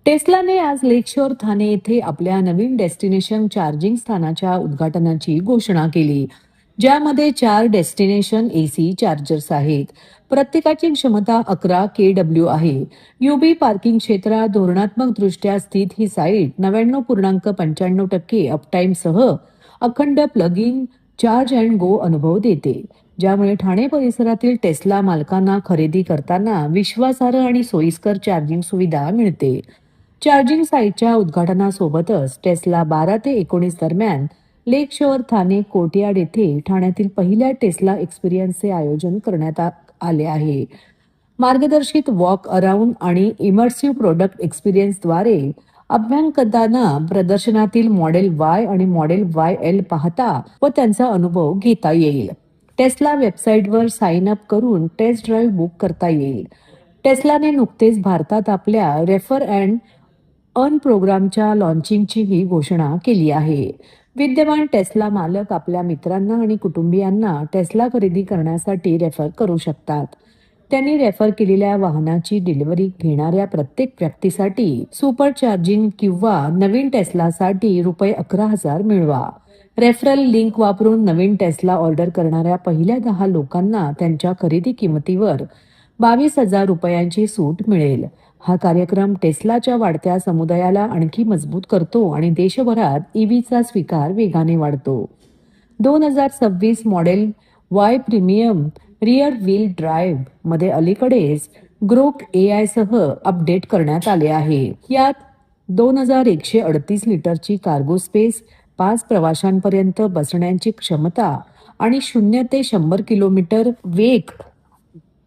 टेस्लाने आज लेकशोर ठाणे येथे आपल्या नवीन डेस्टिनेशन चार्जिंग स्थानाच्या उद्घाटनाची घोषणा केली, ज्यामध्ये 4 डेस्टिनेशन एसी चार्जर्स आहेत. प्रत्येकाची क्षमता 11 kW आहे. युबी पार्किंग क्षेत्रात धोरणात्मकदृष्ट्या स्थित ही साईट 99.95% अपटाईमसह अखंड plug in charge and go अनुभव देते, ज्यामुळे ठाणे परिसरातील टेस्ला मालकांना खरेदी करताना विश्वासार्ह आणि सोयीस्कर चार्जिंग सुविधा मिळते. चार्जिंग साईटच्या उद्घाटनासोबतच टेस्ला 12 ते 19 दरम्यान लेक शोअर ठाणे कोर्टयार्ड येथे ठाण्यातील पहिल्या टेस्ला एक्सपिरियन्सचे आयोजन करण्यात आले आहे. मार्गदर्शित वॉक अराउंड आणि इमर्सिव्ह प्रोडक्ट एक्सपिरियन्सद्वारे अभ्यागतांना प्रदर्शनातील मॉडेल वाय आणि मॉडेल वाय एल पाहता व त्यांचा अनुभव घेता येईल. टेस्ला वेबसाईटवर साइन अप करून टेस्ट ड्राईव्ह बुक करता येईल. टेस्लाने नुकतेच भारतात आपल्या रेफर अँड अर्न प्रोग्रामच्या लॉन्चिंगचीही घोषणा केली आहे. विद्यमान टेस्ला मालक आपल्या मित्रांना आणि कुटुंबियांना टेस्ला खरेदी करण्यासाठी रेफर करू शकतात. त्यांनी रेफर केलेल्या वाहनाची डिलिव्हरी घेणाऱ्या प्रत्येक व्यक्तीसाठी सुपर चार्जिंग किंवा नवीन टेस्लासाठी ₹11,000 मिळवा. रेफरल लिंक वापरून नवीन टेस्ला ऑर्डर करणाऱ्या पहिल्या 10 लोकांना त्यांच्या खरेदी किमतीवर ₹22,000 सूट मिळेल. हा कार्यक्रम टेस्लाच्या वाढत्या समुदायाला आणखी मजबूत करतो आणि देशभरात ईव्हीचा स्वीकार वेगाने वाढतो. 2026 model Y premium rear wheel drive मध्ये अलीकडेच ग्रोक AI सह अपडेट करण्यात आले आहे. यात 2138 लिटरची कार्गो स्पेस, 5 प्रवाशांपर्यंत बसण्याची क्षमता आणि 0 ते 100 किलोमीटर वेग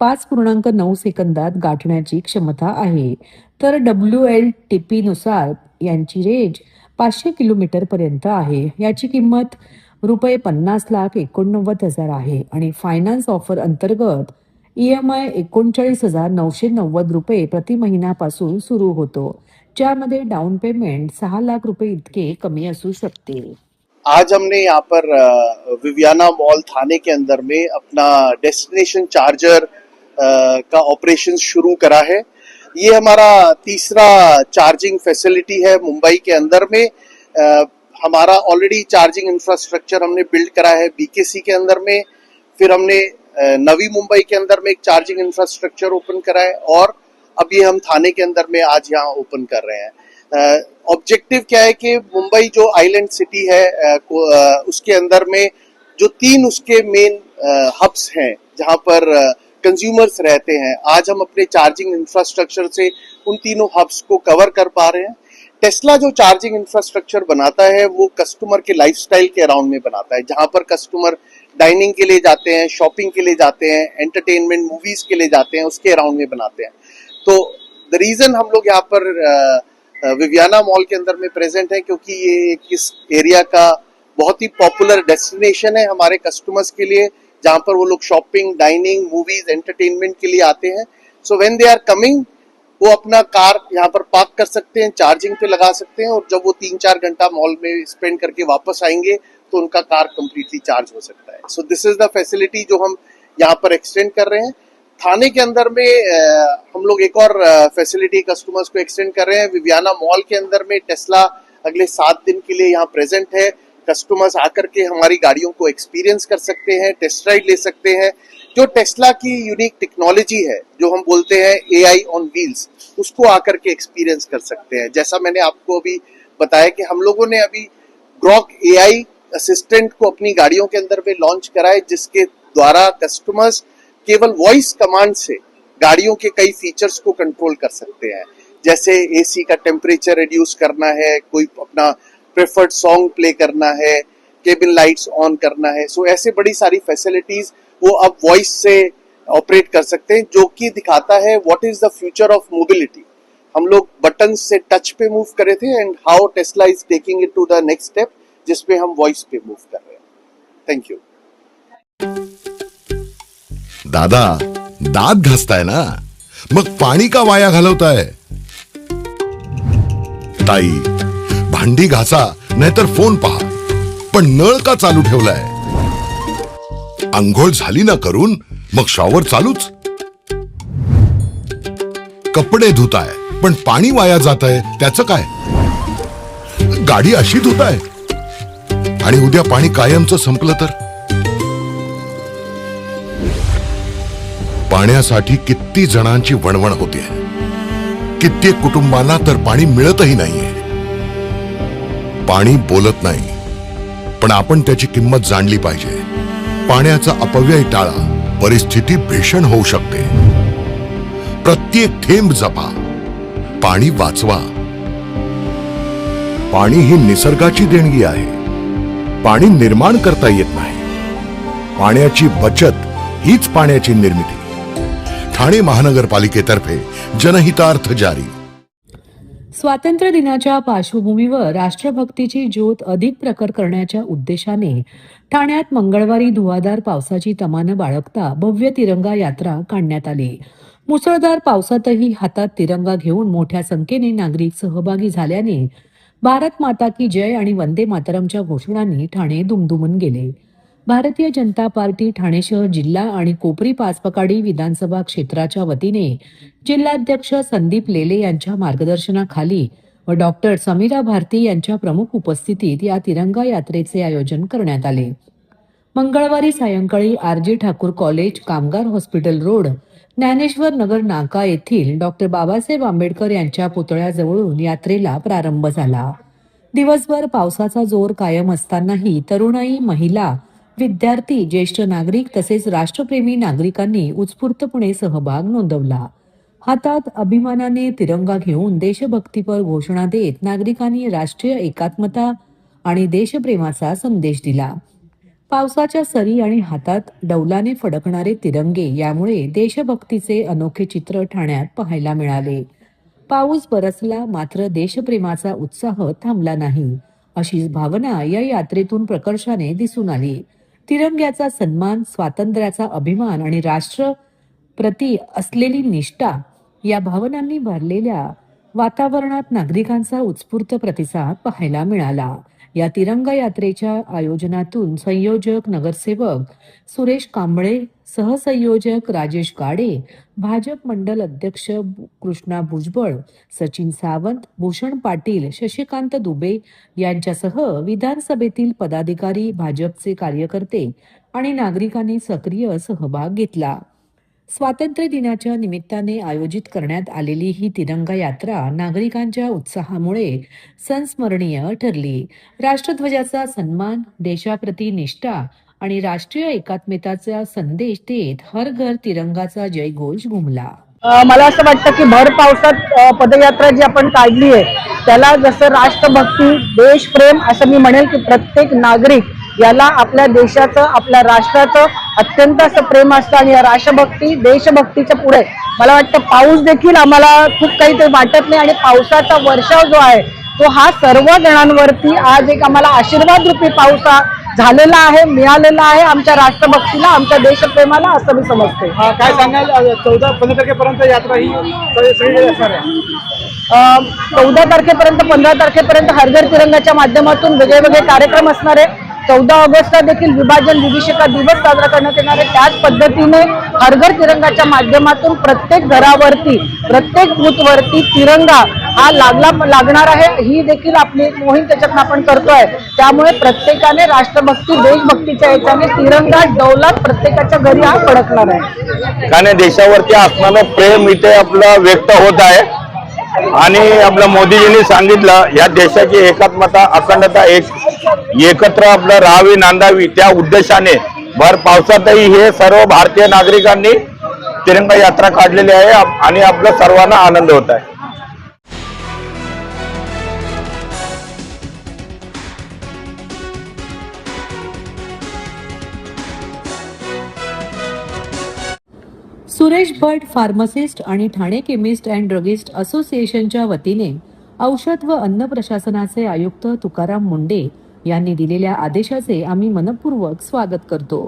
5.9 सेकंदात गाठण्याची क्षमता आहे. तर WLTP नुसार यांची रेंज 500 किलोमीटर पर्यंत आहे. याची किंमत ₹50,89,000 आहे आणि फायनान्स ऑफर अंतर्गत EMI ₹39,990 प्रति महिन्यापासून सुरू होतो, ज्यामध्ये डाउन पेमेंट ₹6 लाख इतके कमी असू शकते. आज हमने यहाँ पर विवियाना मॉल थाने के अंदर में अपना डेस्टिनेशन चार्जर का ऑपरेशन शुरू करा है. ये हमारा तीसरा चार्जिंग फैसिलिटी है मुंबई के अंदर में. हमारा ऑलरेडी चार्जिंग इंफ्रास्ट्रक्चर हमने बिल्ड करा है BKC के अंदर में. फिर हमने नवी मुंबई के अंदर में एक चार्जिंग इंफ्रास्ट्रक्चर ओपन करा है और अभी हम थाने के अंदर में आज यहाँ ओपन कर रहे हैं. ऑब्जेक्टिव क्या है कि मुंबई जो आइलैंड सिटी है उसके अंदर में जो 3 उसके मेन हब्स हैं जहाँ पर कंज्यूमर्स रहते हैं, आज हम अपने चार्जिंग इंफ्रास्ट्रक्चर से उन तीनों हब्स को कवर कर पा रहे हैं. टेस्ला जो चार्जिंग इंफ्रास्ट्रक्चर बनाता है वो कस्टमर के लाइफस्टाइल के अराउंड में बनाता है, जहां पर कस्टमर डाइनिंग के लिए जाते हैं, शॉपिंग के लिए जाते हैं, एंटरटेनमेंट मूवीज के लिए जाते हैं, उसके अराउंड में बनाते हैं. तो द रीजन हम लोग यहाँ पर विवियाना मॉल के अंदर में प्रेजेंट है क्योंकि ये इस एरिया का बहुत ही पॉपुलर डेस्टिनेशन है हमारे कस्टमर्स के लिए, जहां पर वो लोग शॉपिंग, डाइनिंग, मूवीज, एंटरटेनमेंट के लिए आते हैं. So when they are coming वो अपना कार यहाँ पर पार्क कर सकते हैं, चार्जिंग पे लगा सकते हैं और जब वो 3-4 घंटा मॉल में स्पेंड करके वापस आएंगे तो उनका कार कंप्लीटली चार्ज हो सकता है. So this is the facility जो हम यहाँ पर एक्सटेंड कर रहे हैं. थाने के अंदर में हम लोग एक और फैसिलिटी कस्टमर्स को एक्सटेंड कर रहे हैं. विवियाना मॉल के अंदर में टेस्ला अगले 7 दिन के लिए यहाँ प्रेजेंट है. कस्टमर्स आकर के हमारी गाड़ियों को एक्सपीरियंस कर सकते हैं, टेस्ट राइड ले सकते हैं. जो टेस्ला की यूनिक टेक्नोलॉजी है, जो हम बोलते हैं AI ऑन व्हील्स, उसको आकर के एक्सपीरियंस कर सकते हैं. जैसा मैंने आपको अभी बताया कि हम लोगों ने अभी ग्रॉक AI असिस्टेंट को अपनी गाड़ियों के अंदर में लॉन्च करा है, जिसके द्वारा कस्टमर्स केवल वॉइस कमांड से गाड़ियों के कई फीचर्स को कंट्रोल कर सकते हैं. जैसे AC का टेम्परेचर रिड्यूस करना है, कोई अपना प्रेफर्ड सॉन्ग प्ले करना है, केबिन लाइट्स ऑन करना है. सो ऐसे बड़ी सारी फैसिलिटीज वो अब वॉइस से ऑपरेट कर सकते हैं, जो कि दिखाता है what is the future of mobility. हम लोग बटन से टच पे मूव करे थे and how Tesla is taking it to the next step, जिसपे हम वॉइस पे मूव कर रहे हैं. Thank you. दादा, दात घासताय ना, मग पाणी का वाया घालवताय? ताई, भांडी घासा नाहीतर फोन पहा, पण नळ का चालू ठेवलाय? अंघोळ झाली ना करून, मग शॉवर चालूच. कपडे धुताय, पण पाणी वाया जात आहे त्याचं काय? गाडी अशी धुत आहे आणि उद्या पाणी कायमचं संपलं तर? पाण्यासाठी किती जणांची वणवण होते, कित्येक कुटुंबांना तर पाणी मिळतही नाहीये. पाणी बोलत नाही, पण आपण त्याची किंमत जाणली पाहिजे. पाण्याचा अपव्यय टाळा, परिस्थिती भीषण होऊ शकते. प्रत्येक थेंब जपा, पाणी वाचवा. पाणी ही निसर्गाची देणगी आहे. पाणी निर्माण करता येत नाही. पाण्याची बचत हीच पाण्याची निर्मिती. ठाणे महानगरपालिकेतर्फे जनहितार्थ जारी. स्वातंत्र्य दिनाच्या पार्श्वभूमीवर राष्ट्रभक्तीची ज्योत अधिक प्रखर करण्याच्या उद्देशाने ठाण्यात मंगळवारी धुवाधार पावसाची तमानं बाळगता भव्य तिरंगा यात्रा काढण्यात आली. मुसळधार पावसातही हातात तिरंगा घेऊन मोठ्या संख्येने नागरिक सहभागी झाल्याने भारत माता की जय आणि वंदे मातरमच्या घोषणांनी ठाणे दुमदुमून गेले. भारतीय जनता पार्टी ठाणे शहर जिल्हा आणि कोपरी पाचपकाडी विधानसभा क्षेत्राच्या वतीने जिल्हाध्यक्ष संदीप लेले यांच्या मार्गदर्शनाखाली व डॉक्टर समीरा भारती यांच्या प्रमुख उपस्थितीत या तिरंगा यात्रेचे आयोजन करण्यात आले. मंगळवारी सायंकाळी आर.जी. ठाकूर कॉलेज, कामगार हॉस्पिटल रोड, ज्ञानेश्वर नगर नाका येथील डॉक्टर बाबासाहेब आंबेडकर यांच्या पुतळ्याजवळून यात्रेला प्रारंभ झाला. दिवसभर पावसाचा जोर कायम असतानाही तरुणाई, महिला, विद्यार्थी, ज्येष्ठ नागरिक तसेच राष्ट्रप्रेमी नागरिकांनी उत्स्फूर्तपणे सहभाग नोंदवला. हातात अभिमानाने तिरंगा घेऊन देशभक्तीपर घोषणा देत नागरिकांनी राष्ट्रीय एकात्मता आणि देशप्रेमाचा संदेश दिला. पावसाच्या सरी आणि हातात डौलाने फडकणारे तिरंगे यामुळे देशभक्तीचे अनोखे चित्र ठाण्यात पाहायला मिळाले. पाऊस बरसला मात्र देशप्रेमाचा उत्साह थांबला नाही, अशी भावना या यात्रेतून प्रकर्षाने दिसून आली. तिरंग्याचा सन्मान, स्वातंत्र्याचा अभिमान आणि राष्ट्र प्रती असलेली निष्ठा या भावनांनी भरलेल्या वातावरणात नागरिकांचा उत्स्फूर्त प्रतिसाद पाहायला मिळाला. या तिरंगा यात्रेच्या आयोजनातून संयोजक नगरसेवक सुरेश कांबळे, सहसंयोजक राजेश गाडे, भाजप मंडल अध्यक्ष कृष्णा भुजबळ, सचिन सावंत, भूषण पाटील, शशिकांत दुबे यांच्यासह विधानसभेतील पदाधिकारी, भाजपचे कार्यकर्ते आणि नागरिकांनी सक्रिय सहभाग घेतला. स्वातंत्र्य दिनाच्या निमित्ताने आयोजित करण्यात आलेली ही तिरंगा यात्रा नागरिकांच्या उत्साहामुळे संस्मरणीय ठरली. राष्ट्रध्वजाचा सन्मान, देशाप्रती निष्ठा आणि राष्ट्रीय एकात्मतेचा संदेश देत हर घर तिरंगाचा जयघोष घुमला. मला असं वाटतं की भर पावसात पदयात्रा जी आपण काढली आहे त्याला जसं राष्ट्रभक्ती, देशप्रेम असं मी म्हणेल की प्रत्येक नागरिक याला आपल्या देशाचं, आपल्या राष्ट्राचं अत्यंत असं प्रेम असतं आणि या राष्ट्रभक्ती, देशभक्तीच्या पुढे मला वाटतं पाऊस देखील आम्हाला खूप काही ते वाटत नाही आणि पावसाचा वर्षाव जो आहे तो हा सर्व जणांवरती आज एक आम्हाला आशीर्वाद रूपी पाऊस झालेला आहे, मिळालेला आहे आमच्या राष्ट्रभक्तीला, आमच्या देशप्रेमाला, असं मी समजते. काय सांगाल 14-15 तारखेपर्यंत यात्रा ही सगळीकडे असणार आहे? 14 तारखेपर्यंत 15 तारखेपर्यंत हर घर तिरंगाच्या माध्यमातून वेगवेगळे कार्यक्रम असणार आहे. 14 ऑगस्टला देखील विभाजन विभीषिका दिवस साजरा करण्यात येणार आहे. त्याच पद्धतीने हर घर तिरंगाच्या माध्यमातून प्रत्येक घरावरती, प्रत्येक बूथवरती तिरंगा हा लागणार आहे. ही देखील आपली एक मोहीम त्याच्यातून आपण करतोय. त्यामुळे प्रत्येकाने राष्ट्रभक्ती, देशभक्तीच्या याच्याने तिरंगा डौलात प्रत्येकाच्या घरी हा फडकणार आहे. कारण देशावरती असणारं प्रेम इथे आपलं व्यक्त होत आहे आणि आपल्या मोदीजींनी सांगितलं या देशाची एकात्मता, अखंडता एकत्र आपलं राहावी, नांदावी, त्या उद्देशाने भर पावसातही हे सर्व भारतीय नागरिकांनी तिरंगा यात्रा काढलेली आहे आणि आपल्या सर्वांना आनंद होत आहे. सुरेश भट फार्मासिस्ट आणि ठाणे केमिस्ट अँड ड्रगिस्ट असोसिएशनच्या वतीने औषध व अन्न प्रशासनाचे आयुक्त तुकाराम मुंडे यांनी दिलेल्या आदेशाचे आम्ही मनपूर्वक स्वागत करतो.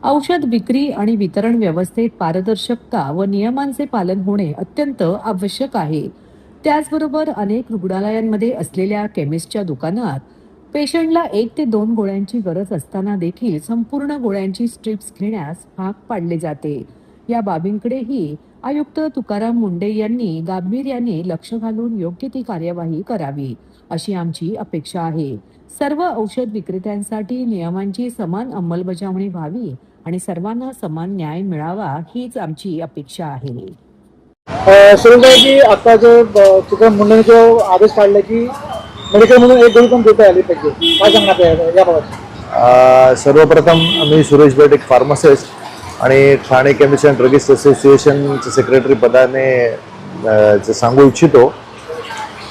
औषध विक्री आणि वितरण व्यवस्थेत पारदर्शकता व नियमांचे पालन होणे अत्यंत आवश्यक आहे. त्याचबरोबर अनेक रुग्णालयांमध्ये असलेल्या केमिस्टच्या दुकानात पेशंटला 1 ते 2 गोळ्यांची गरज असताना देखील संपूर्ण गोळ्यांची स्ट्रिप्स घेण्यास भाग पाडले जाते. या बाबींकडेही आयुक्त तुकाराम मुंढे यांनी गांभीर्याने लक्ष घालून योग्य ती कार्यवाही करावी अशी आमची अपेक्षा आहे. सर्व औषध विक्रेत्यांसाठी नियमांची समान अंमलबजावणी व्हावी आणि सर्वांना समान न्याय मिळावा हीच आमची अपेक्षा आहे. सुरेंद्रजी, आता जो तुकाराम मुंडेने जो आदेश काढला की मेडिकल म्हणून एक गोळी पण देता आली पाहिजे, काय सांगणार याबाबत? सर्वप्रथम मी सुरेश भट, एक फार्मासिस्ट आणि ठाणे केमिस्ट अँड ड्रगिस्ट असोसिएशनचे सेक्रेटरी पदाने सांगू इच्छितो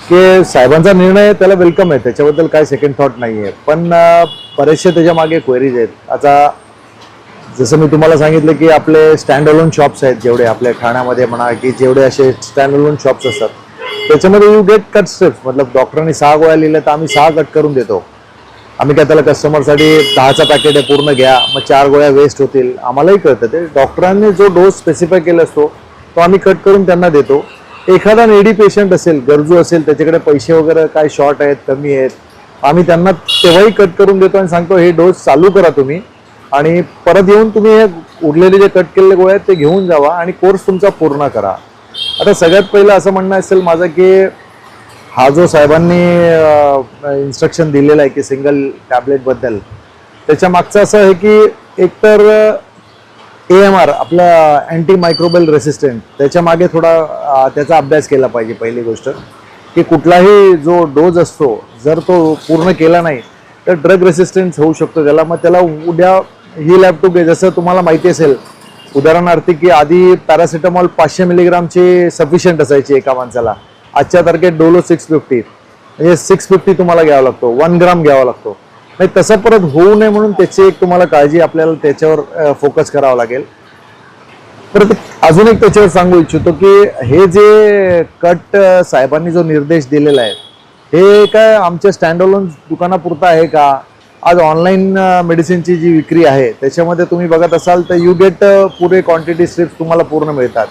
की साहेबांचा निर्णय त्याला वेलकम आहे, त्याच्याबद्दल काय सेकंड थॉट नाही आहे. पण बरेचसे त्याच्या मागे क्वेरीज आहेत. आता जसं मी तुम्हाला सांगितलं की आपले स्टँड अलोन शॉप्स आहेत, जेवढे आपल्या ठाण्यामध्ये म्हणा की जेवढे असे स्टँड अलोन शॉप्स असतात त्याच्यामध्ये यू गेट कट स्ट्रिप्स, मतलब डॉक्टरांनी 6 गोळ्या लिहिल्या तर आम्ही 6 कट करून देतो. आम्ही काय त्याला कस्टमरसाठी 10चा पॅकेट आहे पूर्ण घ्या, मग 4 गोळ्या वेस्ट होतील, आम्हालाही कळतं. ते डॉक्टरांनी जो डोस स्पेसिफाय केला असतो तो आम्ही कट करून त्यांना देतो. एखादा नेडी पेशंट असेल, गरजू असेल, त्याच्याकडे पैसे वगैरे काय शॉर्ट आहेत, कमी आहेत, आम्ही त्यांना तेव्हाही कट करून देतो आणि सांगतो हे डोस चालू करा तुम्ही आणि परत येऊन तुम्ही हे उरलेले जे कट केलेले गोळ्या आहेत ते घेऊन जावा आणि कोर्स तुमचा पूर्ण करा. आता सगळ्यात पहिलं असं म्हणणं असेल माझं की हा जो साहेबांनी इन्स्ट्रक्शन दिलेला आहे की सिंगल टॅबलेटबद्दल, त्याच्या मागचं असं आहे की एकतर AMR आपला अँटी मायक्रोबल रेसिस्टंट, त्याच्या मागे थोडा त्याचा अभ्यास केला पाहिजे. पहिली गोष्ट की कुठलाही जो डोज असतो जर तो पूर्ण केला नाही तर ड्रग रेसिस्टन्स होऊ शकतो त्याला. मग त्याला उद्या ही लॅब टू घे, जसं तुम्हाला माहिती असेल उदाहरणार्थ की आधी पॅरासिटामॉल 500 मिलीग्रामची सफिशियंट असायची एका माणसाला, आजच्या तारखेत डोलो 650, म्हणजे 650 तुम्हाला घ्यावा लागतो, 1 ग्राम घ्यावा लागतो. नाही तसं परत होऊ नये म्हणून त्याची एक तुम्हाला काळजी आपल्याला त्याच्यावर फोकस करावा लागेल. परत अजून एक त्याच्यावर सांगू इच्छितो की हे जे कट साहेबांनी जो निर्देश दिलेला आहे हे काय आमच्या स्टँड अलोन दुकानापुरता आहे का? आज ऑनलाईन मेडिसिनची जी विक्री आहे त्याच्यामध्ये तुम्ही बघत असाल तर यू गेट पुरे क्वांटिटी स्ट्रिप्स तुम्हाला पूर्ण मिळतात.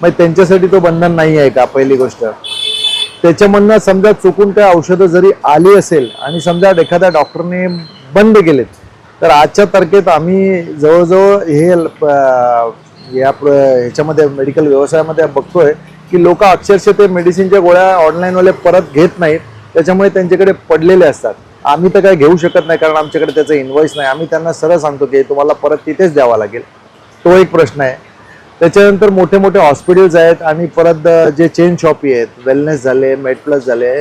मग त्यांच्यासाठी तो बंधन नाही आहे का? पहिली गोष्ट. त्याच्यामधनं समजा चुकून काय औषधं जरी आली असेल आणि समजा एखाद्या डॉक्टरने बंद केलेत तर आजच्या तारखेत आम्ही जवळजवळ हे ह्याच्यामध्ये मेडिकल व्यवसायामध्ये बघतोय की लोक अक्षरशः ते मेडिसिनच्या गोळ्या ऑनलाईनवाले परत घेत नाहीत, त्याच्यामुळे त्यांच्याकडे पडलेले असतात. आम्ही तर काय घेऊ शकत नाही कारण आमच्याकडे त्याचं इन्व्हॉइस नाही. आम्ही त्यांना सरळ सांगतो की तुम्हाला परत तिथेच द्यावा लागेल. तो एक प्रश्न आहे. त्याच्यानंतर मोठे मोठे हॉस्पिटल्स आहेत आणि परत जे चेन शॉपी आहेत, वेलनेस झाले, मेडप्लस झाले,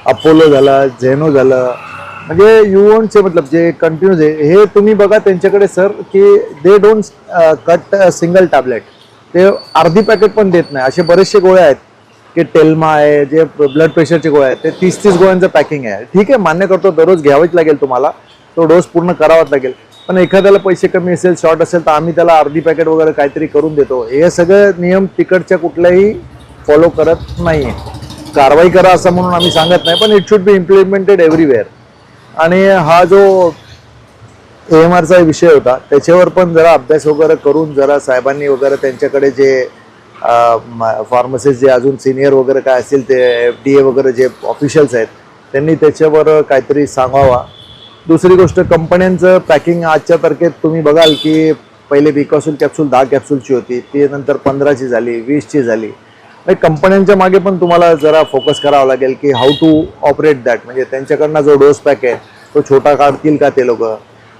अपोलो झाला, झेनो झालं, म्हणजे युवनचे मतलब जे कंटिन्यूज आहे हे तुम्ही बघा त्यांच्याकडे सर की they don't cut single tablet. ते अर्धी पॅकेट पण देत नाही. असे बरेचसे गोळ्या आहेत की टेल्मा आहे, जे ब्लड प्रेशरचे गोळ्या आहेत ते 30-30 गोळ्यांचं पॅकिंग आहे. ठीक आहे, मान्य करतो दररोज घ्यावीच लागेल तुम्हाला, तो डोस पूर्ण करावाच लागेल. पण एखाद्याला पैसे कमी असेल, शॉर्ट असेल तर आम्ही त्याला अर्धी पॅकेट वगैरे काहीतरी करून देतो. हे सगळे नियम तिकडच्या कुठल्याही फॉलो करत नाही आहे. कारवाई करा असं म्हणून आम्ही सांगत नाही, पण it should be implemented everywhere. आणि हा जो AMRचा विषय होता त्याच्यावर पण जरा अभ्यास वगैरे करून जरा साहेबांनी वगैरे त्यांच्याकडे जे फार्मसिस्ट जे अजून सिनियर वगैरे काय असतील ते FDA वगैरे जे ऑफिशियल्स आहेत त्यांनी त्याच्यावर काहीतरी सांगावा. दुसरी गोष्ट कंपन्यांचं पॅकिंग आजच्या तारखेत तुम्ही बघाल की पहिले विकासूल कॅप्सूल 10 कॅप्सूलची होती, ती नंतर 15ची झाली, 20ची झाली. कंपन्यांच्या मागे पण तुम्हाला जरा फोकस करावा लागेल की हाऊ टू ऑपरेट दॅट. म्हणजे त्यांच्याकडनं जो डोस पॅक आहे तो छोटा काढतील का ते लोक.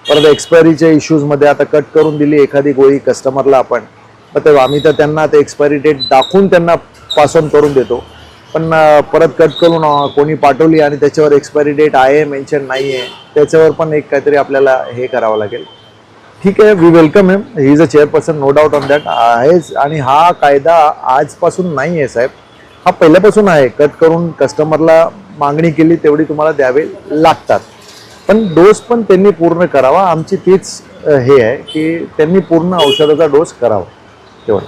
परत एक्सपायरीच्या इश्यूजमध्ये आता कट करून दिली एखादी गोळी कस्टमरला आपण, तर आम्ही तर त्यांना ते एक्सपायरी डेट दाखवून त्यांना पास ऑन करून देतो. पण परत कट करून कोणी पाठवली आणि त्याच्यावर एक्सपायरी डेट आहे मेन्शन नाही आहे त्याच्यावर पण एक काहीतरी आपल्याला हे करावं लागेल. ठीक आहे, we welcome him, he is a chairperson, no doubt on that आहेच. आणि हा कायदा आजपासून नाही आहे साहेब, हा पहिल्यापासून आहे. कट करून कस्टमरला मागणी केली तेवढी तुम्हाला द्यावे लागतात, पण डोस पण त्यांनी पूर्ण करावा. आमची तीच हे आहे की त्यांनी पूर्ण औषधाचा डोस करावा तेवढं.